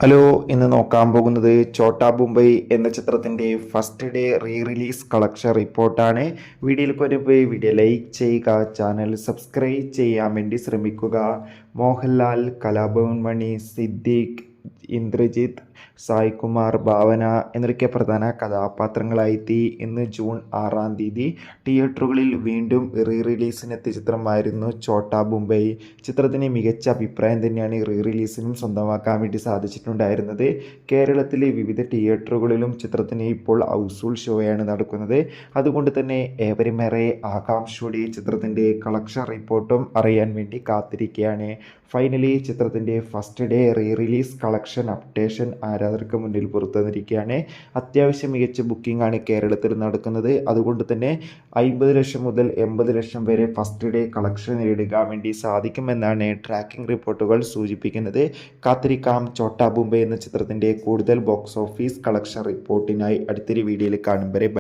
Hello, ഇന്ന് നോക്കാൻ പോകുന്നത് ചോട്ടാ മുംബൈ എന്ന ചിത്രത്തിൻ്റെ first day re release collection റിപ്പോർട്ടാണ്. വീഡിയോയിൽ പോയി വീഡിയോ ലൈക്ക് ചെയ്യുക, ചാനൽ സബ്സ്ക്രൈബ് ചെയ്യാൻ വേണ്ടി ശ്രമിക്കുക. മോഹൻലാൽ, കലാഭവൻ മണി, സിദ്ദീഖ്, ഇന്ദ്രജിത്ത്, സായ്കുമാർ, ഭാവന എന്നൊക്കെ പ്രധാന കഥാപാത്രങ്ങളായെത്തി. ഇന്ന് ജൂൺ 6 തിയേറ്ററുകളിൽ വീണ്ടും റീ റിലീസിനെത്തിയ ചിത്രമായിരുന്നു ചോട്ടാ മുംബൈ. ചിത്രത്തിന് മികച്ച അഭിപ്രായം തന്നെയാണ് റീ റിലീസിനും സ്വന്തമാക്കാൻ വേണ്ടി സാധിച്ചിട്ടുണ്ടായിരുന്നത്. കേരളത്തിലെ വിവിധ തിയേറ്ററുകളിലും ചിത്രത്തിന് ഇപ്പോൾ ഹൗസ്ഫുൾ ഷോയാണ് നടക്കുന്നത്. അതുകൊണ്ട് തന്നെ ഏവരുമേറെ ആകാംക്ഷയോടെ ചിത്രത്തിൻ്റെ കളക്ഷൻ റിപ്പോർട്ടും അറിയാൻ വേണ്ടി കാത്തിരിക്കുകയാണ്. ഫൈനലി ചിത്രത്തിൻ്റെ first day re release collection updation ആരാധകർക്ക് മുന്നിൽ പുറത്തുവന്നിരിക്കുകയാണ്. അത്യാവശ്യം മികച്ച ബുക്കിംഗ് ആണ് കേരളത്തിൽ നടക്കുന്നത്. അതുകൊണ്ട് തന്നെ 50 ലക്ഷം മുതൽ 80 ലക്ഷം വരെ ഫസ്റ്റ് ഡേ കളക്ഷൻ നേടുക വേണ്ടി സാധിക്കുമെന്നാണ് ട്രാക്കിംഗ് റിപ്പോർട്ടുകൾ സൂചിപ്പിക്കുന്നത്. കാത്തിരിക്കാം ചോട്ടാ മുംബൈ എന്ന ചിത്രത്തിൻ്റെ കൂടുതൽ ബോക്സ് ഓഫീസ് കളക്ഷൻ റിപ്പോർട്ടിനായി. അടുത്തൊരു വീഡിയോയിൽ കാണും വരെ